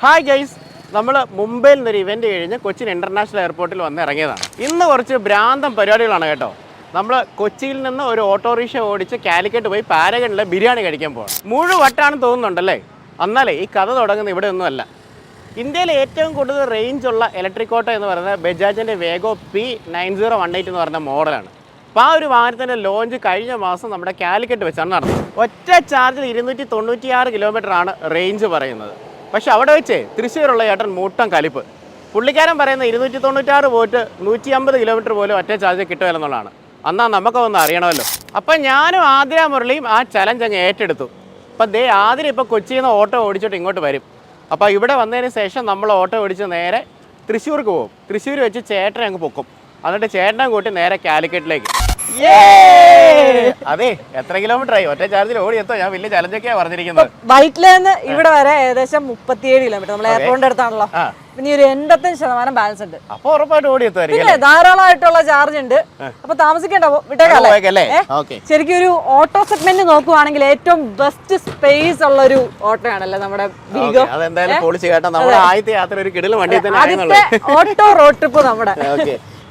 Hi guys, നമ്മൾ മുംബൈയിൽ നിന്നൊരു ഇവൻറ്റ് കഴിഞ്ഞ് കൊച്ചിൻ ഇൻ്റർനാഷണൽ എയർപോർട്ടിൽ വന്ന് ഇറങ്ങിയതാണ്. ഇന്ന് കുറച്ച് ഭ്രാന്തം പരിപാടികളാണ് കേട്ടോ. നമ്മൾ കൊച്ചിയിൽ നിന്ന് ഒരു ഓട്ടോറിക്ഷ ഓടിച്ച് കാലിക്കറ്റ് പോയി പാരഗണിലെ ബിരിയാണി കഴിക്കാൻ പോകണം. മുഴുവട്ടാണെന്ന് തോന്നുന്നുണ്ടല്ലേ? എന്നാലേ ഈ കഥ തുടങ്ങുന്നത് ഇവിടെ ഒന്നുമല്ല. ഇന്ത്യയിലെ ഏറ്റവും കൂടുതൽ റേഞ്ചുള്ള ഇലക്ട്രിക് ഓട്ടോ എന്ന് പറയുന്നത് ബജാജിൻ്റെ വേഗോ P9018 എന്ന് പറയുന്ന മോഡലാണ്. അപ്പോൾ ആ ഒരു വാഹനത്തിൻ്റെ ലോഞ്ച് കഴിഞ്ഞ മാസം നമ്മുടെ കാലിക്കറ്റ് വെച്ചാണ് നടന്നത്. ഒറ്റ ചാർജിൽ 296 കിലോമീറ്ററാണ് റേഞ്ച് പറയുന്നത്. പക്ഷെ അവിടെ വെച്ച് തൃശ്ശൂരുള്ള ചേട്ടൻ മൂട്ടം കലിപ്പ്. പുള്ളിക്കാരൻ പറയുന്ന 296 പോയിട്ട് 150 കിലോമീറ്റർ പോലും ഒറ്റ ചാർജ് കിട്ടുമല്ലെന്നുള്ളതാണ്. എന്നാൽ നമുക്കൊന്ന് അറിയണമല്ലോ. അപ്പം ഞാനും ആതിര മുരളിയും ആ ചലഞ്ച് അങ്ങ് ഏറ്റെടുത്തു. അപ്പം ആതിര ഇപ്പോൾ കൊച്ചിയിൽ നിന്ന് ഓട്ടോ ഓടിച്ചിട്ട് ഇങ്ങോട്ട് വരും. അപ്പോൾ ഇവിടെ വന്നതിന് ശേഷം നമ്മൾ ഓട്ടോ ഓടിച്ച് നേരെ തൃശ്ശൂർക്ക് പോകും. തൃശ്ശൂർ വെച്ച് ചേട്ടനെ അങ്ങ് പൊക്കും. എന്നിട്ട് ചേട്ടനെ കൂട്ടി നേരെ കാലിക്കറ്റിലേക്ക്. അതെ, എത്ര കിലോമീറ്റർ ആയി? ഒറ്റ ചാർജിൽ ഓടി എത്തോ? ഞാൻ വലിയ ചലഞ്ചൊക്കെയാണ് പറഞ്ഞിരിക്കുന്നത്. ബൈക്കിലേന്ന് ഇവിടെ വരെ ഏകദേശം 37 കിലോമീറ്റർ. നമ്മൾ എയർപോർട്ടിന്റെ അടുത്താണല്ലോ. പിന്നെ ഒരു 85% ബാലൻസ് ഉണ്ട്. അപ്പൊ ഉറപ്പായിട്ട് ഓടി എത്തുമായിരിക്കും. പിന്നെ ധാരാളമായിട്ടുള്ള ചാർജ് ഉണ്ട്. അപ്പൊ താമസിക്കേണ്ട വിട്ടേക്കല്ലേ. ശരിക്കും ഒരു ഓട്ടോ സെഗ്മെന്റ് നോക്കുവാണെങ്കിൽ ഏറ്റവും ബെസ്റ്റ് സ്പേസ് ഉള്ള ഒരു ഓട്ടോ ആണല്ലേ നമ്മുടെ വീഗോ. അതെന്തായാലും പൊളിച്ച് കേട്ടോ. നമ്മുടെ ആദ്യത്തെ യാത്ര ഒരു കിടിലൻ വണ്ടി തന്നെ. ഓട്ടോ റോഡ് ട്രിപ്പ് നമ്മുടെ.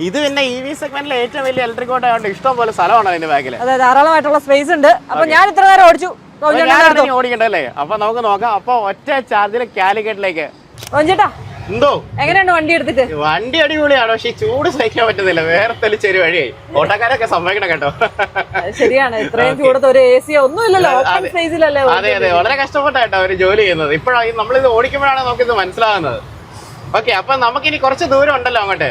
ഇത് പിന്നെ EV സെഗ്മെന്റിലെ ഏറ്റവും വലിയ ഇലക്ട്രിക് ഓട്ടോ ആയതുകൊണ്ട് ഇഷ്ടം പോലെ സ്ഥലമാണ് അതിന്റെ ബാക്കിൽ. അതെ, ധാരാളമായിട്ടുള്ള സ്പേസ് ഉണ്ട്. അപ്പൊ ഞാൻ ഇത്ര നേരം ഓടിച്ചു. ഓടിക്കണ്ടല്ലേ? അപ്പൊ നമുക്ക് നോക്കാം. അപ്പൊ ഒറ്റ ചാർജിൽ കാലിക്കറ്റിലേക്ക്. ചേട്ടാ, എന്തോ എങ്ങനെയുണ്ട് വണ്ടി എടുത്തിട്ട്? വണ്ടി അടിപൊളിയാണ്. പക്ഷെ ചൂട് സഹിക്കാൻ പറ്റുന്നില്ല. വേറെ തെളിച്ചൊരു വഴിയായി. ഓട്ടക്കാരൊക്കെ സമ്മതിക്കണം കേട്ടോ. ശരിയാണ്, ഇത്രയും ചൂടത്ത് ഒരു AC ഒന്നും ഇല്ലല്ലോ. അതെ അതെ, വളരെ കഷ്ടപ്പെട്ടായിട്ടോ അവര് ജോലി ചെയ്യുന്നത്. ഇപ്പോഴാണ് നമ്മളിത് ഓടിക്കുമ്പോഴാണ് നമുക്കിത് മനസ്സിലാകുന്നത്. ഓക്കെ, അപ്പൊ നമുക്കിനി കുറച്ച് ദൂരം ഉണ്ടല്ലോ അങ്ങോട്ട്.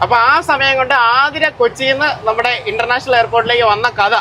അപ്പൊ ആ സമയം കൊണ്ട് ആതിര കൊച്ചിയിൽ നിന്ന് നമ്മുടെ ഇന്റർനാഷണൽ എയർപോർട്ടിലേക്ക് വന്ന കഥ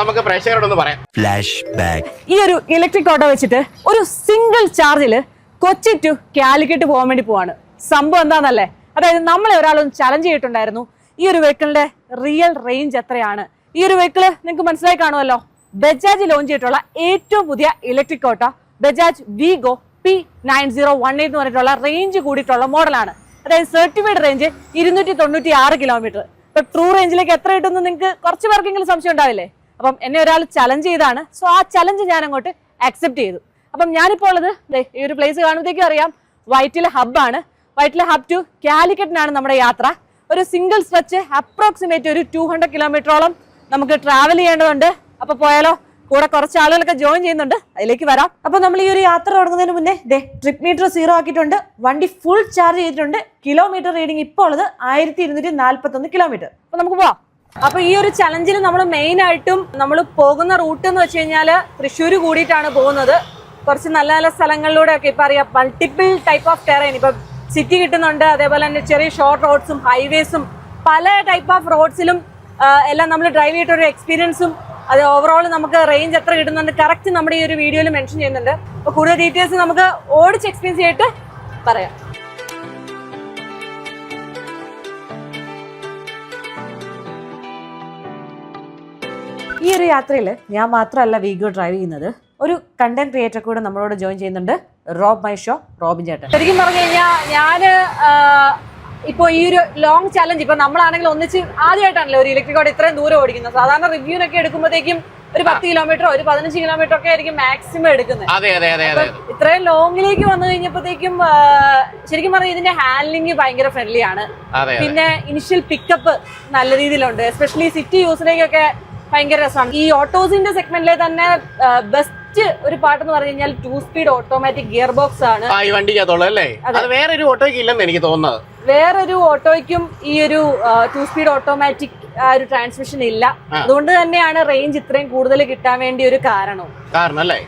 നമുക്ക് പ്രേക്ഷകരോടൊന്ന് പറയാം. Flash back. ഈ ഒരു ഇലക്ട്രിക് ഓട്ടോ വെച്ചിട്ട് ഒരു സിംഗിൾ ചാർജില് കൊച്ചി ടു കാലിക്കറ്റ് പോകാൻ വേണ്ടി പോവാണ്. സംഭവം എന്താണെന്നല്ലേ? അതായത് നമ്മളെ ഒരാളൊന്ന് ചലഞ്ച് ചെയ്തിട്ടുണ്ടായിരുന്നു. ഈ ഒരു വെഹിക്കിളിന്റെ റിയൽ റേഞ്ച് എത്രയാണ്? ഈ ഒരു വെഹിക്കിള് നിങ്ങൾക്ക് മനസ്സിലായി കാണുമല്ലോ. ബജാജ് ലോഞ്ച് ചെയ്തിട്ടുള്ള ഏറ്റവും പുതിയ ഇലക്ട്രിക് ഓട്ടോ ബജാജ് വീഗോ P9018 എന്ന് പറഞ്ഞിട്ടുള്ള റേഞ്ച് കൂടിയിട്ടുള്ള മോഡലാണ്. അതായത് സർട്ടിഫൈഡ് റേഞ്ച് 296 കിലോമീറ്റർ. ഇപ്പൊ ട്രൂ റേഞ്ചിലേക്ക് എത്ര കിട്ടുമെന്ന് നിങ്ങൾക്ക് കുറച്ച് പേർക്കെങ്കിലും സംശയം ഉണ്ടാവില്ലേ? അപ്പം എന്നെ ഒരാൾ ചലഞ്ച് ചെയ്താണ്. സോ ആ ചലഞ്ച് ഞാൻ അങ്ങോട്ട് അക്സെപ്റ്റ് ചെയ്തു. അപ്പം ഞാനിപ്പോൾ ഉള്ളത് ഈ ഒരു പ്ലേസ് കാണുമ്പോഴത്തേക്കും അറിയാം, വൈറ്റിലെ ഹബ്ബാണ്. വൈറ്റിലെ ഹബ് ടു കാലിക്കറ്റിനാണ് നമ്മുടെ യാത്ര. ഒരു സിംഗിൾ സ്ട്രെച്ച് അപ്രോക്സിമേറ്റ് ഒരു 200 കിലോമീറ്ററോളം നമുക്ക് ട്രാവൽ ചെയ്യേണ്ടതുണ്ട്. അപ്പൊ പോയാലോ? കൂടെ കുറച്ച് ആളുകളൊക്കെ ജോയിൻ ചെയ്യുന്നുണ്ട്, അതിലേക്ക് വരാം. അപ്പൊ നമ്മൾ ഈ ഒരു യാത്ര തുടങ്ങുന്നതിന് മുന്നേ ട്രിപ്പ് മീറ്റർ 0 ആക്കിയിട്ടുണ്ട്. വണ്ടി ഫുൾ ചാർജ് ചെയ്തിട്ടുണ്ട്. കിലോമീറ്റർ റീഡിംഗ് ഇപ്പോൾ ഉള്ളത് 1241 കിലോമീറ്റർ. അപ്പൊ നമുക്ക് പോവാം. അപ്പൊ ഈ ഒരു ചലഞ്ചിൽ നമ്മൾ മെയിൻ ആയിട്ടും നമ്മൾ പോകുന്ന റൂട്ട് എന്ന് വെച്ച് കഴിഞ്ഞാൽ തൃശ്ശൂർ കൂടിയിട്ടാണ് പോകുന്നത്. കുറച്ച് നല്ല നല്ല സ്ഥലങ്ങളിലൂടെ ഒക്കെ ഇപ്പൊ അറിയാം, മൾട്ടിപ്പിൾ ടൈപ്പ് ഓഫ് ടെറൈൻ. ഇപ്പൊ സിറ്റി കിട്ടുന്നുണ്ട്, അതേപോലെ തന്നെ ചെറിയ ഷോർട്ട് റോഡ്സും ഹൈവേസും പല ടൈപ്പ് ഓഫ് റോഡ്സിലും എല്ലാം നമ്മൾ ഡ്രൈവ് ചെയ്തിട്ടൊരു എക്സ്പീരിയൻസും അത് ഓവറോൾ നമുക്ക് റേഞ്ച് എത്ര കിട്ടുന്നുണ്ട് കറക്റ്റ് നമ്മുടെ ഈ ഒരു വീഡിയോയിൽ മെൻഷൻ ചെയ്യുന്നുണ്ട്. അപ്പോൾ കൂടുതൽ ഡീറ്റെയിൽസ് നമുക്ക് ഓടിച്ച് എക്സ്പീരിയൻസ് ചെയ്തിട്ട് പറയാം. ഈ ഒരു യാത്രയിൽ ഞാൻ മാത്രമല്ല വീഗോ ഡ്രൈവ് ചെയ്യുന്നത്. ഒരു കണ്ടന്റ് ക്രിയേറ്റർ കൂടെ നമ്മളോട് ജോയിൻ ചെയ്യുന്നുണ്ട്, റോബ് മൈ ഷോ, റോബിൻ ചേട്ടൻ. ശരിക്കും പറഞ്ഞു കഴിഞ്ഞാൽ ഞാൻ ഇപ്പോൾ ഈ ഒരു ലോങ് ചലഞ്ച് ഇപ്പൊ നമ്മളാണെങ്കിൽ ഒന്നിച്ച് ആദ്യമായിട്ടാണല്ലോ ഒരു ഇലക്ട്രിക് ഓട്ടോ ഇത്രയും ദൂരം ഓടിക്കുന്നത്. സാധാരണ റിവ്യൂനൊക്കെ എടുക്കുമ്പോഴത്തേക്കും ഒരു 10 കിലോമീറ്ററോ ഒരു 15 കിലോമീറ്റർ ഒക്കെ ആയിരിക്കും മാക്സിമം എടുക്കുന്നത്. ഇത്രയും ലോങ്ങിലേക്ക് വന്നു കഴിഞ്ഞപ്പോഴത്തേക്കും ശരിക്കും പറഞ്ഞാൽ ഇതിന്റെ ഹാൻഡ്ലിംഗ് ഭയങ്കര ഫ്രണ്ട്ലി ആണ്. പിന്നെ ഇനിഷ്യൽ പിക്കപ്പ് നല്ല രീതിയിലുണ്ട്. എസ്പെഷ്യലി സിറ്റി യൂസിലേക്കൊക്കെ ഭയങ്കര രസമാണ്. ഈ ഓട്ടോസിന്റെ സെഗ്മെന്റിലെ തന്നെ ബെസ്റ്റ് ഒരു പാട്ടെന്ന് പറഞ്ഞു കഴിഞ്ഞാൽ 2 സ്പീഡ് ഓട്ടോമാറ്റിക് ഗിയർ ബോക്സ് ആണ് ഈ വണ്ടിക്കകത്തുള്ളത് അല്ലേ? വേറൊരു ഓട്ടോയ്ക്ക് ഇല്ലെന്ന് എനിക്ക് തോന്നുന്നത്. വേറൊരു ഓട്ടോയ്ക്കും ഈ ഒരു 2 സ്പീഡ് ഓട്ടോമാറ്റിക് ആ ഒരു ട്രാൻസ്മിഷൻ ഇല്ല. അതുകൊണ്ട് തന്നെയാണ് റേഞ്ച് ഇത്രയും കൂടുതൽ കിട്ടാൻ വേണ്ടി ഒരു കാരണം അല്ലേ?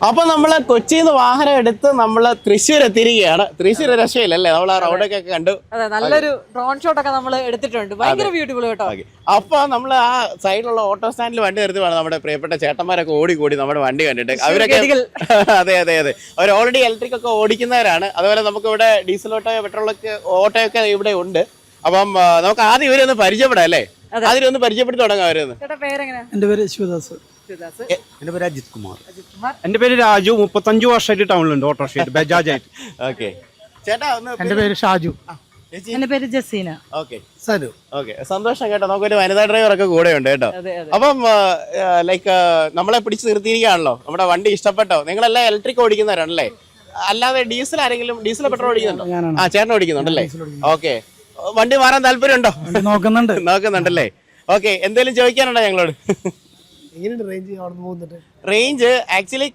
അപ്പൊ നമ്മള് കൊച്ചിയിൽ നിന്ന് വാഹനം എടുത്ത് നമ്മള് തൃശ്ശൂർ എത്തിയിരിക്കുകയാണ്. തൃശ്ശൂർ രക്ഷയില്ലല്ലേ? നമ്മൾ ആ റോഡൊക്കെ കണ്ടു. അതെ, നല്ലൊരു ഡ്രോൺ ഷോട്ട് ഒക്കെ നമ്മൾ എടുത്തിട്ടുണ്ട്. ഭയങ്കര ബ്യൂട്ടിഫുൾ കേട്ടോ. അപ്പൊ നമ്മൾ ആ സൈഡിലുള്ള ഓട്ടോ സ്റ്റാൻഡിൽ വണ്ടി നിർത്തുവാണ്. നമ്മുടെ പ്രിയപ്പെട്ട ചേട്ടന്മാരൊക്കെ ഓടിക്കൂടി നമ്മുടെ വണ്ടി കണ്ടിട്ട് അവരൊക്കെ അതെ അതെ അതെ അവർ ഓൾറെഡി ഇലക്ട്രിക് ഒക്കെ ഓടിക്കുന്നവരാണ്. അതുപോലെ നമുക്ക് ഇവിടെ ഡീസൽ ഓട്ടോ പെട്രോളൊക്കെ ഓട്ടോയൊക്കെ ഇവിടെ ഉണ്ട്. അപ്പം നമുക്ക് ആദ്യം ഇവരൊന്ന് പരിചയപ്പെടാം അല്ലേ? അതിലൊന്ന് പരിചയപ്പെടുത്തി തുടങ്ങാം. അവരൊന്ന്. എന്റെ പേര് ശിവദാസ്. എന്റെ പേര് അജിത് കുമാർ. എന്റെ പേര് രാജു. 35 വർഷമായിട്ട് ടൗണിലുണ്ട് ഓട്ടോറിക്ഷ ബജാജ് ആയിട്ട്. ഓക്കെ ചേട്ടാ. എന്റെ പേര് ഷാജു. എന്റെ പേര് ജസീന. ഓക്കെ സനു. ഓക്കെ, സന്തോഷം കേട്ടോ. നമുക്കൊരു വനിതാ ഡ്രൈവർ ഒക്കെ കൂടെ ഉണ്ട് കേട്ടോ. അപ്പം ലൈക്ക് നമ്മളെ പിടിച്ച് നിർത്തിയിരിക്കുകയാണല്ലോ. നമ്മുടെ വണ്ടി ഇഷ്ടപ്പെട്ടോ? നിങ്ങളെല്ലാം ഇലക്ട്രിക് ഓടിക്കുന്നവരാണല്ലേ? അല്ലാതെ ഡീസൽ ആരെങ്കിലും ഡീസൽ പെട്രോൾ ഓടിക്കുന്നുണ്ടോ? ഞാനാണ്. ആ, ചേട്ടൻ ഓടിക്കുന്നുണ്ടല്ലേ? ഓക്കെ. വണ്ടി മാറാൻ താല്പര്യമുണ്ടോ? വണ്ടി നോക്കുന്നുണ്ട്. നോക്കുന്നുണ്ടല്ലേ? ഓക്കെ. എന്തെങ്കിലും ചോദിക്കാനുണ്ടോ ഞങ്ങളോട്? എങ്ങനെയുണ്ട് റേഞ്ച് അവിടെ പോകുന്നുണ്ട്? റേഞ്ച് ആക്ച്വലി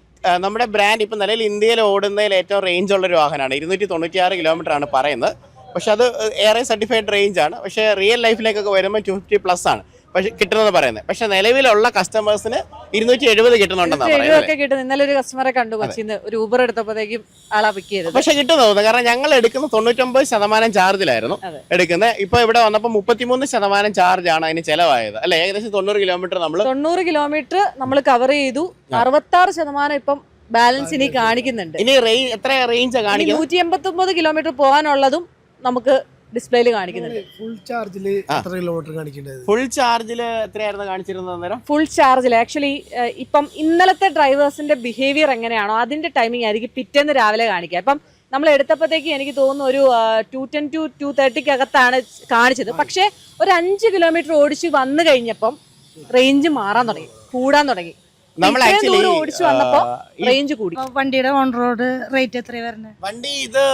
നമ്മുടെ ബ്രാൻഡ് ഇപ്പം നിലവിൽ ഇന്ത്യയിൽ ഓടുന്നതിൽ ഏറ്റവും റേഞ്ച് ഉള്ളൊരു വാഹനമാണ്. 296 കിലോമീറ്റർ ആണ് പറയുന്നത്. പക്ഷെ അത് ഏറെ സർട്ടിഫൈഡ് റേഞ്ച് ആണ്. പക്ഷേ റിയൽ ലൈഫിലേക്കൊക്കെ വരുമ്പോൾ 250+ ആണ് പക്ഷെ കിട്ടുന്നത് പറയുന്നത്. പക്ഷെ നിലവിലുള്ള കസ്റ്റമേഴ്സിന് 270 കിട്ടുന്നുണ്ടെന്നാണ് പറയുന്നത്. കിട്ടുന്നത്. ഇന്നലെ ഒരു കസ്റ്റമറെ കണ്ടു കൊച്ചിന്ന് ഒരു ഊബർ എടുത്തപ്പോഴത്തേക്കും ആളാ പിക്ക് ചെയ്തത്. പക്ഷെ കിട്ടുന്നു തോന്നുന്നു. കാരണം ഞങ്ങൾ എടുക്കുന്ന 99% ചാർജിലായിരുന്നു എടുക്കുന്നത്. ഇപ്പൊ ഇവിടെ വന്നപ്പോൾ 33% ചാർജാണ് അതിന് ചെലവായത് അല്ലെ? ഏകദേശം 90 കിലോമീറ്റർ നമ്മൾ കവർ ചെയ്തു. 66% ഇപ്പം ബാലൻസ് ഇനി കാണിക്കുന്നുണ്ട്. ഇനി എത്ര റേഞ്ച് കാണിക്കുന്നത്? 189 കിലോമീറ്റർ പോകാനുള്ളതും നമുക്ക് ഡിസ്പ്ലേയിൽ കാണിക്കുന്നുണ്ട്. ഫുൾ ചാർജില് എത്ര കിലോമീറ്റർ കാണിക്കേണ്ടത്? ഫുൾ ചാർജിൽ എത്രയായിരുന്നു കാണിച്ചിരുന്നത് അന്നേരം? ഫുൾ ചാർജിൽ ആക്ച്വലി ഇപ്പം ഇന്നലത്തെ ഡ്രൈവേഴ്സിന്റെ ബിഹേവിയർ എങ്ങനെയാണോ അതിന്റെ ടൈമിംഗ് ആയിരിക്കും പിറ്റേന്ന് രാവിലെ കാണിക്കുക. അപ്പം നമ്മൾ എടുത്തപ്പോഴത്തേക്ക് എനിക്ക് തോന്നുന്നു ഒരു 210 to 230 അകത്താണ് കാണിച്ചത്. പക്ഷേ ഒരു 5 കിലോമീറ്റർ ഓടിച്ച് വന്നു കഴിഞ്ഞപ്പം റേഞ്ച് മാറാൻ തുടങ്ങി, കൂടാൻ തുടങ്ങി. നമ്മൾ ആക്ച്വലി ഓടിച്ചു വന്നപ്പോ റേഞ്ച് കൂടി. വണ്ടിയുടെ ഓൺ റോഡ് റേറ്റ് എത്രയാണ് വരുന്നത്? വണ്ടി ഇത്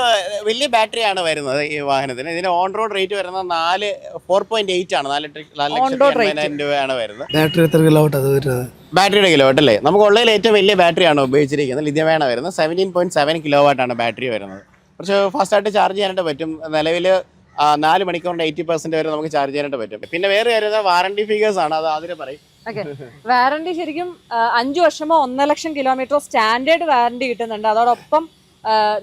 വലിയ ബാറ്ററിയാണ് വരുന്നത് ഈ വാഹനത്തിന്. ഇതിന് ഓൺ റോഡ് റേറ്റ് വരുന്നത് 4.8 ആണ്. 4,80,000 രൂപയാണ് വരുന്നത്. ബാറ്ററി എത്ര കിലോവാട്ട് അത് വരുന്നത്? ബാറ്ററിയുടെ കിലോവാട്ട് അല്ലേ? നമുക്ക് ഉള്ളതിൽ ഏറ്റവും വലിയ ബാറ്ററിയാണ് ഉപയോഗിച്ചിരിക്കുന്നത്. ലിഥിയമാണ് വരുന്നത്. 17.7 കിലോവാട്ടാണ് ബാറ്ററി വരുന്നത്. കുറച്ച് ഫാസ്റ്റായിട്ട് ചാർജ് ചെയ്യാനായിട്ട് പറ്റും. നിലവിൽ 4 മണിക്കൂറിന്റെ 80% വരെ നമുക്ക് ചാർജ് ചെയ്യാനായിട്ട് പറ്റും. പിന്നെ വേറെ കാര്യം വാറണ്ടി ഫിഗേഴ്സ് ആണ്. അത് അതിന് പറയും. വാറണ്ടി ശരിക്കും 5 വർഷമോ 1 ലക്ഷം കിലോമീറ്റർ സ്റ്റാൻഡേർഡ് വാറണ്ടി കിട്ടുന്നുണ്ട്. അതോടൊപ്പം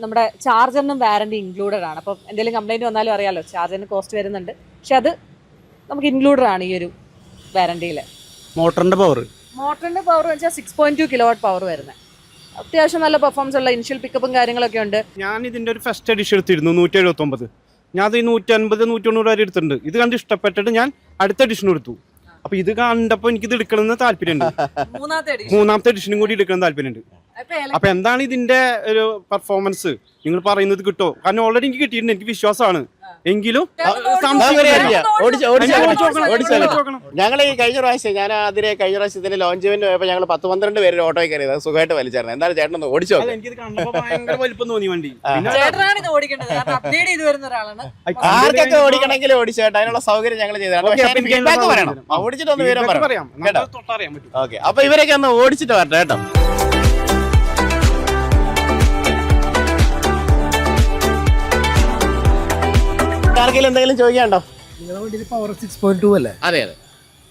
നമ്മുടെ ചാർജറിനും വാറണ്ടി ഇൻക്ലൂഡഡ് ആണ്. അപ്പം എന്തെങ്കിലും കംപ്ലൈന്റ് വന്നാലും അറിയാലോ ചാർജറിന് കോസ്റ്റ് വരുന്നുണ്ട്. പക്ഷെ അത് നമുക്ക് ഇൻക്ലൂഡഡ് ആണ് ഈ ഒരു വാറണ്ടിയിൽ. മോട്ടറിന്റെ പവർ വെച്ചാൽ 6.2 കിലോവാട്ട് പവർ വരുന്നത്. അത്യാവശ്യം നല്ല പെർഫോമൻസ് ഉള്ള ഇനിഷ്യൽ പിക്കപ്പും കാര്യങ്ങളൊക്കെ ഉണ്ട്. ഞാൻ ഇതിന്റെ ഒരു ഫസ്റ്റ് എഡിഷൻ എടുത്തിരുന്നു 179. ഞാൻ അത് 150 190 വരെ എടുത്തിട്ടുണ്ട്. ഇത് കണ്ട് ഇഷ്ടപ്പെട്ടിട്ട് ഞാൻ അടുത്ത എഡിഷൻ എടുത്തു. അപ്പൊ ഇത് കണ്ടപ്പോ എനിക്ക് ഇത് എടുക്കണമെന്ന് താല്പര്യമുണ്ട്. മൂന്നാമത്തെ എഡിഷനും കൂടി എടുക്കണം താല്പര്യമുണ്ട്. അപ്പൊ എന്താണ് ഇതിന്റെ ഒരു പെർഫോമൻസ് നിങ്ങൾ പറയുന്നത് കിട്ടോ? കാരണം ഓൾറെഡി എനിക്ക് കിട്ടിയിട്ടുണ്ട്, എനിക്ക് വിശ്വാസമാണ്. എങ്കിലും ഞങ്ങൾ ഈ കഴിഞ്ഞ പ്രാവശ്യം ഇതിന്റെ ലോഞ്ച് ഇവന്റ് പോയപ്പോൾ ഞങ്ങൾ 10-12 പേര് ഓട്ടോ കയറിയത് സുഖമായിട്ട് വലിച്ചായിരുന്നു. എന്തായാലും ചേട്ടൻ ഓടിച്ചോ? എനിക്കിത് കണ്ടപ്പോ ഭയങ്കര വലിപ്പം തോന്നി വണ്ടി. ആർക്കൊക്കെ ഓടിക്കണമെങ്കിലും ഓടിച്ചേട്ടാ, അതിനുള്ള സൗകര്യം ഞങ്ങൾ ചെയ്തതാണ്. പറയണം, ഓടിച്ചിട്ടൊന്ന് വിവരം പറയാം. ഓക്കെ, അപ്പൊ ഇവരൊക്കെ ഒന്ന് ഓടിച്ചിട്ട് വരട്ടെ കേട്ടോ. ആർക്കെങ്കിലും എന്തെങ്കിലും ചോദിക്കാണ്ടോ? നിങ്ങളുടെ വണ്ടിയിൽ പവർ 6.2 അല്ലേ? അതെ അതെ.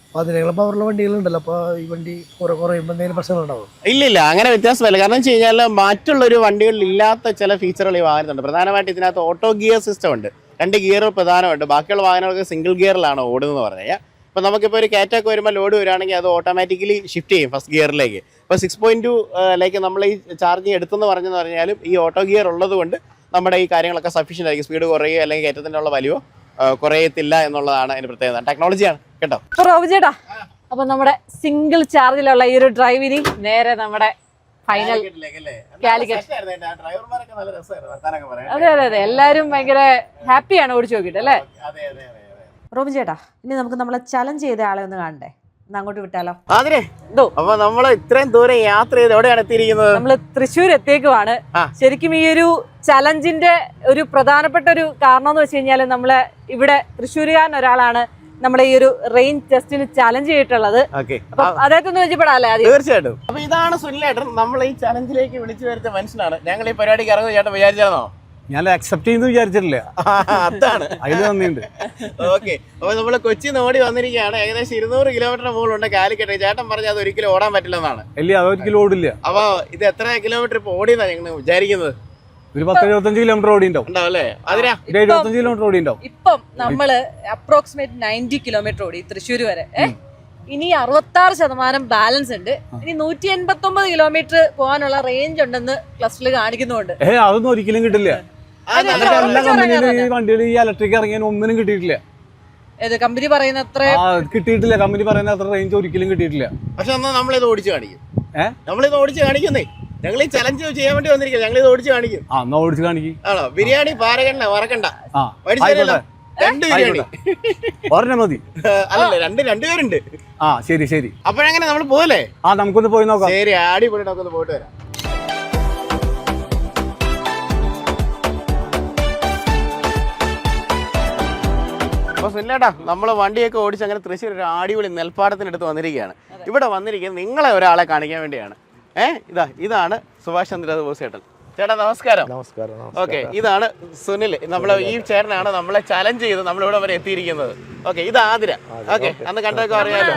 അപ്പൊ അതിനേക്കാളും പവറുള്ള വണ്ടികളുണ്ടല്ലോ. അപ്പൊ ഈ വണ്ടി കുറയുമ്പോൾ എന്തെങ്കിലും പ്രശ്നങ്ങളുണ്ടാവും? ഇല്ല, അങ്ങനെ വ്യത്യാസമല്ല. കാരണം വെച്ച് കഴിഞ്ഞാൽ മറ്റുള്ളൊരു വണ്ടികളിൽ ഇല്ലാത്ത ചില ഫീച്ചറുകൾ ഈ വാഹനത്തുണ്ട്. പ്രധാനമായിട്ട് ഇതിനകത്ത് ഓട്ടോ ഗിയർ സിസ്റ്റം ഉണ്ട്. 2 ഗിയർ പ്രധാനമുണ്ട്. ബാക്കിയുള്ള വാഹനങ്ങൾക്ക് സിംഗിൾ ഗിയറിലാണ് ഓടുന്നത് പറഞ്ഞു കഴിഞ്ഞാൽ. അപ്പോൾ നമുക്കിപ്പോൾ ഒരു കാറ്റൊക്കെ വരുമ്പോൾ ലോഡ് വരികയാണെങ്കിൽ അത് ഓട്ടോമാറ്റിക്കലി ഷിഫ്റ്റ് ചെയ്യും ഫസ്റ്റ് ഗിയറിലേക്ക്. അപ്പോൾ 6.2 നമ്മൾ ഈ ചാർജിങ് എടുത്തെന്ന് പറഞ്ഞാലും ഈ ഓട്ടോ ഗിയർ ഉള്ളത് കൊണ്ട് നമ്മുടെ ഈ കാര്യങ്ങളൊക്കെ സഫീഷ്യൻ്റ് ആയിരിക്കും. സ്പീഡ് കുറയുകയോ അല്ലെങ്കിൽ കയറ്റത്തിൻ്റെ ഉള്ള വലിയോ കുറയത്തില്ല എന്നുള്ളതാണ് അതിന് പ്രത്യേകത. ടെക്നോളജിയാണ് കേട്ടോ. ചേട്ടാ, അപ്പൊ നമ്മുടെ സിംഗിൾ ചാർജിലുള്ള ഈ ഒരു ഡ്രൈവിന് നേരെ നമ്മുടെ ഫൈനൽ കാലിക്കറ്റ്. അതെ, എല്ലാരും ഭയങ്കര ഹാപ്പിയാണ് ഓടിച്ചു നോക്കിയിട്ട് അല്ലേ? റോബിൻ ചേട്ടാ, ഇനി നമുക്ക് നമ്മളെ ചലഞ്ച് ചെയ്ത ആളെ ഒന്ന് കാണണ്ടേ? അങ്ങോട്ട് വിട്ടാലോ? അപ്പൊ നമ്മള് ഇത്രയും ദൂരം യാത്ര ചെയ്ത് എവിടെയാണ് എത്തിയിരിക്കുന്നത്? നമ്മള് തൃശ്ശൂർ എത്തിയേക്കുവാണ്. ശരിക്കും ഈ ഒരു ചലഞ്ചിന്റെ ഒരു പ്രധാനപ്പെട്ട ഒരു കാരണം എന്ന് വെച്ച് കഴിഞ്ഞാല് നമ്മള് ഇവിടെ തൃശ്ശൂരുകാരൻ ഒരാളാണ് നമ്മുടെ ഈ ഒരു റേഞ്ച് ടെസ്റ്റിന് ചലഞ്ച് ചെയ്തിട്ടുള്ളത്. അദ്ദേഹത്തെ ഒന്ന് വെച്ചപ്പെടാല്ലേ? തീർച്ചയായിട്ടും. അപ്പൊ ഇതാണ് സുനിലേട്ടൻ, നമ്മൾ ഈ ചലഞ്ചിലേക്ക് വിളിച്ചു വരുത്തിയ മനുഷ്യനാണ്. ഞങ്ങൾ ഈ പരിപാടിക്ക് ഇറങ്ങുന്ന ചേട്ടൻ വിചാരിച്ചായിരുന്നോ? ഞാൻ അക്സെപ്റ്റ് ചെയ്യുന്നു വിചാരിച്ചിട്ടില്ല. അതാണ് അതിൽ നന്ദിയുണ്ട്. ഓക്കെ, അപ്പൊ നമ്മള് കൊച്ചിയിൽ നിന്ന് ഓടി വന്നിരിക്കുകയാണ്. ഏകദേശം 200 കിലോമീറ്റർ മുകളിലുണ്ട് കാലിക്കറ്റ്. ചേട്ടൻ പറഞ്ഞ അത് ഒരിക്കലും ഓടാൻ പറ്റില്ലെന്നാണ്. ഇല്ല, അതൊരിക്കലും ഓടില്ല. അപ്പൊ ഇത് എത്ര കിലോമീറ്റർ ഇപ്പൊ ഓടിയെന്നാ ഞങ്ങൾ വിചാരിക്കുന്നത്? ഒരു 10-75 കിലോമീറ്റർ ഓടിണ്ടാവും. 75 കിലോമീറ്റർ ഓടിണ്ടാവും. ഇപ്പം നമ്മള് അപ്രോക്സിമേറ്റ് 90 കിലോമീറ്റർ ഓടി തൃശ്ശൂർ വരെ. ഇനി 66% ബാലൻസ് ഉണ്ട്. ഇനി 189 കിലോമീറ്റർ പോകാനുള്ള റേഞ്ച് ഉണ്ടെന്ന് ക്ലസ്റ്ററിൽ കാണിക്കുന്നുണ്ട്. അതൊന്നും ഒരിക്കലും കിട്ടില്ല. എല്ലാ കമ്പനിയിലും ഈ വണ്ടിയിൽ ഈ ഇലക്ട്രിക് ഇറങ്ങിയാൽ ഒന്നിനും കിട്ടിയിട്ടില്ല. കമ്പനി പറയുന്ന അത്ര കിട്ടിയിട്ടില്ല. കമ്പനി പറയുന്ന അത്ര റേഞ്ച് ഒരിക്കലും കിട്ടിയിട്ടില്ല. പക്ഷെ നമ്മളിത് ഓടിച്ച് കാണിക്കും. നമ്മളിത് ഓടിച്ച് കാണിക്കുന്നേ. ഞങ്ങൾ ഈ ചലഞ്ച് ചെയ്യാൻ വേണ്ടി വന്നിരിക്കുക. ഞങ്ങൾ ഇത് ഓടിച്ച് കാണിക്കും. ഓടിച്ച് കാണിക്കും. ആണോ? ബിരിയാണി പാരകണ്ണ മറക്കണ്ട. 2 ബിരിയാണി ഒരെണ്ണം മതി. അല്ലല്ല, 2 പേരുണ്ട്. ശരി. അപ്പോഴെങ്ങനെ നമ്മൾ പോകല്ലേ? നമുക്കൊന്ന് പോയി നോക്കാം. ശരി, അടിപൊളി. നമുക്കൊന്ന് പോയിട്ട് വരാം. സുനിലേട്ടാ നമ്മൾ വണ്ടിയൊക്കെ ഓടിച്ച് അങ്ങനെ തൃശ്ശൂർ ഒരു അടിപൊളി നെൽപ്പാടത്തിനടുത്ത് വന്നിരിക്കുകയാണ്. ഇവിടെ വന്നിരിക്കുന്നത് നിങ്ങളെ ഒരാളെ കാണിക്കാൻ വേണ്ടിയാണ്. ഇതാണ് സുഭാഷ് ചന്ദ്രബോസ് ചേട്ടൻ. ചേട്ടാ നമസ്കാരം. നമസ്കാരം. ഓക്കെ, ഇതാണ് സുനിൽ. ഈ ചേട്ടനാണ് നമ്മളെ ചലഞ്ച് ചെയ്ത് നമ്മളിവിടെ വരെ എത്തിയിരിക്കുന്നത്. ഓക്കെ, ഇത് ആതിര. ഓക്കെ, അന്ന് കണ്ടൊക്കെ അറിയാലോ.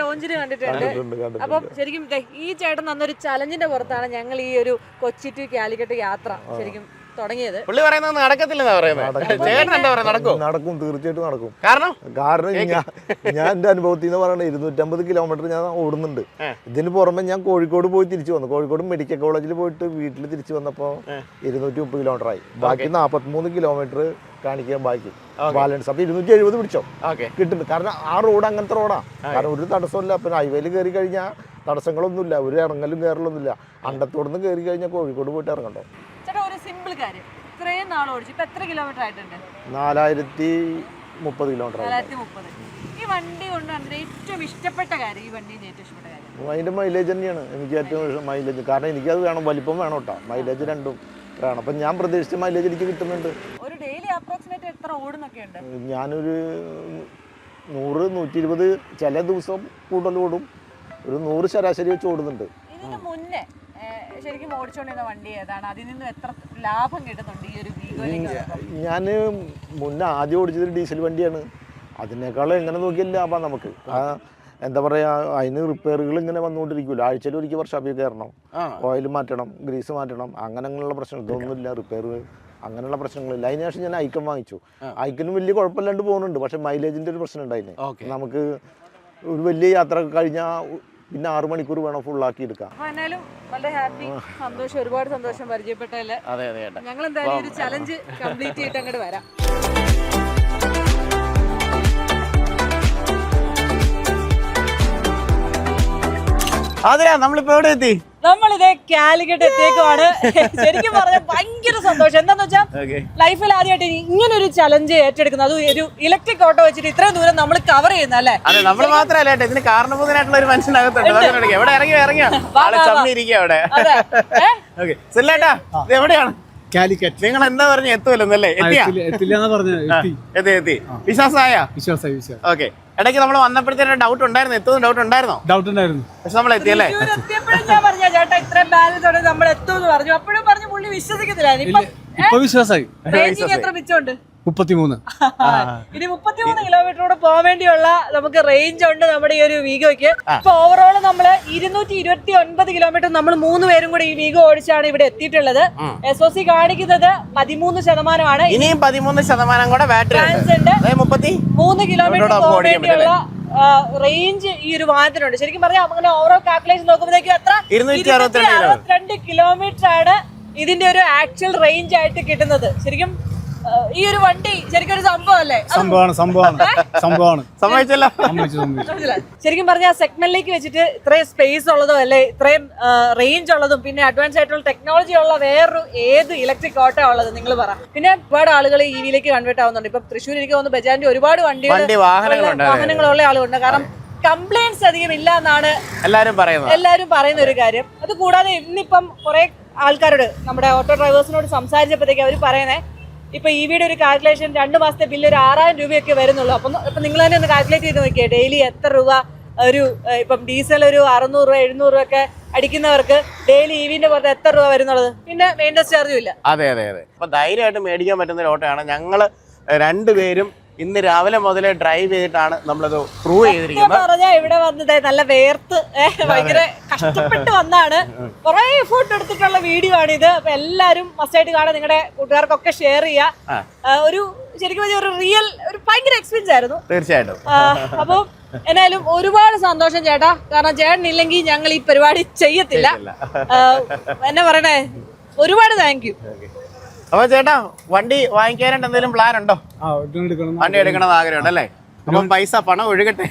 ലോഞ്ചിന് കണ്ടിട്ടുണ്ട്. അപ്പം ശരിക്കും ഈ ചേട്ടൻ അന്നൊരു ചലഞ്ചിന്റെ പുറത്താണ് ഞങ്ങൾ ഈ ഒരു കൊച്ചി ടു കാലിക്കറ്റ് യാത്ര ശരിക്കും തുടങ്ങിയത്. പുള്ളി പറയുന്നത് നടക്കത്തില്ലെന്നാ പറയുന്നത്. ചേട്ടൻ എന്താ പറയുക, നടക്കും? നടക്കും, തീർച്ചയായിട്ടും നടക്കും. കാരണം ഞാൻ എന്റെ അനുഭവത്തിൽ നിന്ന് പറയുന്നത് 250 കിലോമീറ്റർ ഞാൻ ഓടുന്നുണ്ട്. ഇതിന് പുറമെ ഞാൻ കോഴിക്കോട് പോയി തിരിച്ചു വന്നു. കോഴിക്കോട് മെഡിക്കൽ കോളേജിൽ പോയിട്ട് വീട്ടിൽ തിരിച്ചു വന്നപ്പോൾ 230 കിലോമീറ്റർ ആയി. ബാക്കി 43 കിലോമീറ്റർ കാണിക്കാൻ ബാക്കി ബാലൻസ്. അപ്പൊ 270 പിടിച്ചോ കിട്ടുന്നുണ്ട്. കാരണം ആ റോഡ് അങ്ങനത്തെ റോഡാണ്. കാരണം ഒരു തടസ്സമില്ല. പിന്നെ ഹൈവേയിൽ കയറി കഴിഞ്ഞാൽ തടസ്സങ്ങളൊന്നുമില്ല, ഒരു ഇറങ്ങലും കയറലൊന്നുമില്ല. അണ്ടത്തോടുന്ന് കയറി കഴിഞ്ഞാൽ കോഴിക്കോട് പോയിട്ട് ഇറങ്ങണ്ടോ. സിമ്പിൾ കാര്യം, ഇത്രയും നാൾ ഓടിച്ചു ഇപ്പൊ എത്ര കിലോമീറ്റർ ആയിട്ടുണ്ട്? 4030 കിലോമീറ്റർ. 4030. ഈ വണ്ടി കൊണ്ട് ഏറ്റവും ഇഷ്ടപ്പെട്ട കാര്യം, ഈ വണ്ടിന്റെ ഏറ്റവും ഇഷ്ടപ്പെട്ട കാര്യം? അതിന്റെ മൈലേജ് തന്നെയാണ് എനിക്ക് ഏറ്റവും മൈലേജ്. കാരണം എനിക്കത് വേണം, വലിപ്പം വേണം കേട്ടോ. മൈലേജ് രണ്ടും വേണം. അപ്പം ഞാൻ പ്രതീക്ഷിച്ച മൈലേജ് എനിക്ക് കിട്ടുന്നുണ്ട്. ഒരു ഡെയിലി അപ്രോക്സിമേറ്റ് എത്ര ഓടുന്നൊക്കെ ഉണ്ട്? ഞാനൊരു 100 120 ചില ദിവസം കൂടുതൽ ഓടും. ഒരു 100 ശരാശരി വെച്ച് ഓടുന്നുണ്ട്. ഇതിന് മുന്നേ ശരിക്കും ഓടിച്ചോണ്ടിരുന്ന വണ്ടി ഏതാണ്? അതിൽ നിന്ന് എത്ര ലാഭം കിട്ടുന്നുണ്ട് ഈ ഒരു വീഗോയിലേക്ക്? ഞാൻ മുന്നേ ആദ്യം ഓടിച്ചത് ഡീസൽ വണ്ടിയാണ്. അതിനേക്കാളും എങ്ങനെ നോക്കിയാൽ ലാഭം നമുക്ക്. എന്താ പറയുക, അതിന് റിപ്പയറുകൾ ഇങ്ങനെ വന്നുകൊണ്ടിരിക്കുമല്ലോ. ആഴ്ചയിൽ ഒരിക്കൽ വർഷാപ്പിൽ കയറണം, ഓയിൽ മാറ്റണം, ഗ്രീസ് മാറ്റണം, അങ്ങനെയുള്ള പ്രശ്നം ഇതൊന്നുമില്ല. റിപ്പയർ അങ്ങനെയുള്ള പ്രശ്നങ്ങളില്ല. അതിന് ശേഷം ഞാൻ ഐക്കൺ വാങ്ങിച്ചു. ഐക്കനും വലിയ കുഴപ്പമില്ലാണ്ട് പോകുന്നുണ്ട്. പക്ഷെ മൈലേജിൻ്റെ ഒരു പ്രശ്നം ഉണ്ടായിന്. നമുക്ക് ഒരു വലിയ യാത്ര കഴിഞ്ഞാൽ പിന്നെ 6 മണിക്കൂർ വേണം ഫുള്ളാക്കി എടുക്കാം. വളരെ ഹാപ്പി, സന്തോഷം, ഒരുപാട് സന്തോഷം പരിചയപ്പെട്ടല്ലേ. ഞങ്ങൾ എന്തായാലും ഒരു ചലഞ്ച് കംപ്ലീറ്റ് ചെയ്തിട്ട് അങ്ങോട്ട് വരാം. അതെയാ, നമ്മളിപ്പോ എവിടെ എത്തി? നമ്മളിതേ കാലിക്കറ്റ് എത്തിയേക്കുവാണ്. ശരിക്കും പറഞ്ഞാൽ ഭയങ്കര സന്തോഷം. എന്താന്ന് വെച്ചാൽ ലൈഫിൽ ആദ്യമായിട്ട് ഇങ്ങനെ ഒരു ചലഞ്ച് ഏറ്റെടുക്കുന്നത്, അത് ഒരു ഇലക്ട്രിക് ഓട്ടോ വെച്ചിട്ട് ഇത്രയും ദൂരം നമ്മൾ കവർ ചെയ്യുന്ന അല്ലേ? അതെ, നമ്മൾ മാത്രമല്ല കേട്ടോ, ഇതിന് കാരണഭൂതനായിട്ടുള്ള ഒരു മനുഷ്യനകത്തുണ്ട്. എവിടെ ഇറങ്ങിയോ ചമ്മിരിക്കുക അവിടെ. സില്ലേട്ടാ, ഇത് എവിടെയാണ്? കാലിക്കറ്റ്. നിങ്ങൾ എന്താ പറഞ്ഞു എത്തുമല്ലേ? എത്തി വിശ്വാസമായ? ഓക്കെ. ഇടയ്ക്ക് നമ്മൾ വന്നപ്പോഴത്തേനും ഡൗട്ട് ഉണ്ടായിരുന്നു, എത്തുന്ന ഡൗട്ട് ഉണ്ടായിരുന്നു. പക്ഷെ നമ്മൾ എത്തിയല്ലേ? ഞാൻ പറഞ്ഞ ചേട്ടാ ഇത്രയും ബാലൻസ് നമ്മൾ എത്തുമെന്ന് പറഞ്ഞു. അപ്പോഴും പറഞ്ഞു പുള്ളി വിശ്വസിക്കത്തില്ലായിരുന്നു. ഇപ്പൊ വിശ്വാസമായി. എത്ര മിച്ചമുണ്ട്? 33. ഇനി 33 കിലോമീറ്ററോട് പോകാൻ വേണ്ടിയുള്ള നമുക്ക് റേഞ്ച് ഉണ്ട് നമ്മുടെ ഈ ഒരു വീഗോയ്ക്ക്. ഇപ്പൊ ഓവറോൾ നമ്മള് 229 കിലോമീറ്റർ നമ്മൾ 3 പേരും കൂടി ഈ വീഗോ ഓടിച്ചാണ് ഇവിടെ എത്തിയിട്ടുള്ളത്. SOC കാണിക്കുന്നത് 13%. ഇനിയും 13% കൂടെ ബാറ്ററി ഉണ്ട്. 3 കിലോമീറ്റർ പോകാൻ വേണ്ടിയുള്ള റേഞ്ച് ഈ ഒരു വാഹനത്തിനുണ്ട്. ശരിക്കും പറഞ്ഞാൽ അങ്ങനെ ഓവറോൾ കാൽക്കുലേഷൻ നോക്കുമ്പോഴേക്കും എത്ര 262 കിലോമീറ്റർ ആണ് ഇതിന്റെ ഒരു ആക്ച്വൽ റേഞ്ച് ആയിട്ട് കിട്ടുന്നത്. ശരിക്കും ഈ ഒരു വണ്ടി ശരിക്കും ഒരു സംഭവമല്ലേ? ശരിക്കും പറഞ്ഞാൽ സെഗ്മെന്റിലേക്ക് വെച്ചിട്ട് ഇത്രയും സ്പേസ് ഉള്ളതും അല്ലെ, ഇത്രയും റേഞ്ച് ഉള്ളതും പിന്നെ അഡ്വാൻസ് ആയിട്ടുള്ള ടെക്നോളജി ഉള്ള വേറൊരു ഏത് ഇലക്ട്രിക് ഓട്ടോ ഉള്ളത് നിങ്ങൾ പറ. പിന്നെ ഒരുപാട് ആളുകൾ ഇവിയിലേക്ക് കൺവേർട്ട് ആവുന്നുണ്ട്. ഇപ്പൊ തൃശ്ശൂർ എനിക്ക് തോന്നുന്നു ബജാജിന്റെ ഒരുപാട് വാഹനങ്ങളുള്ള ആളുകളുണ്ട്. കാരണം കംപ്ലൈന്റ്സ് അധികം ഇല്ല എന്നാണ് എല്ലാരും പറയുന്ന ഒരു കാര്യം. അത് കൂടാതെ ഇന്നിപ്പം കുറെ ആൾക്കാരോട് നമ്മുടെ ഓട്ടോ ഡ്രൈവേഴ്സിനോട് സംസാരിച്ചപ്പോഴത്തേക്ക് അവർ പറയുന്നത്, ഇപ്പൊ ഇവിയുടെ ഒരു കാൽക്കുലേഷൻ 2 മാസത്തെ ബില്ല് ഒരു 6000 രൂപയൊക്കെ വരുന്നുള്ളൂ. അപ്പം ഇപ്പൊ നിങ്ങൾ തന്നെ ഒന്ന് കാൽക്കുലേറ്റ് ചെയ്ത് നോക്കിയേ, ഡെയിലി എത്ര രൂപ ഒരു ഇപ്പം ഡീസൽ ഒരു 600 രൂപ 700 രൂപ ഒക്കെ അടിക്കുന്നവർക്ക് ഡെയിലി ഇവിന്റെ പുറത്ത് എത്ര രൂപ വരുന്നുള്ളത്? പിന്നെ മെയിൻ്റെനൻസ് ചാർജും ഇല്ല. അതെ. അപ്പൊ ധൈര്യമായിട്ട് മേടിക്കാൻ പറ്റുന്ന ഒരു ഓട്ടോയാണ്. ഞങ്ങള് രണ്ടുപേരും ഇന്ന് രാവിലെ മുതലേ ഡ്രൈവ് ചെയ്തിട്ടാണ് നമ്മളത് പ്രൂവ് ചെയ്തിരിക്കുന്നത്. പറഞ്ഞാൽ ഇവിടെ വന്നത് നല്ല വേർത്ത് ഭയങ്കര കഷ്ടപ്പെട്ട് വന്നാണ്. കുറെ എഫേർട്ട് എടുത്തിട്ടുള്ള വീഡിയോ ആണ് ഇത്. അപ്പൊ എല്ലാരും മസ്റ്റായിട്ട് കാണാൻ, നിങ്ങളുടെ കൂട്ടുകാർക്കൊക്കെ ഷെയർ ചെയ്യാം. ഒരു ശരിക്കും ഒരു റിയൽ ഒരു ഭയങ്കര എക്സ്പീരിയൻസ് ആയിരുന്നു തീർച്ചയായിട്ടും. അപ്പൊ എന്നാലും ഒരുപാട് സന്തോഷം ചേട്ടാ. കാരണം ചേട്ടൻ ഇല്ലെങ്കിൽ ഞങ്ങൾ ഈ പരിപാടി ചെയ്യത്തില്ല. എന്നാ പറയണേ, ഒരുപാട് താങ്ക് യു. അപ്പൊ ചേട്ടാ, വണ്ടി വാങ്ങിക്കാനായിട്ട് എന്തെങ്കിലും പ്ലാൻ ഉണ്ടോ? വണ്ടി എടുക്കണം എന്ന് ആഗ്രഹമുണ്ട് അല്ലേ? അപ്പം പണം ഒഴുകട്ടെ.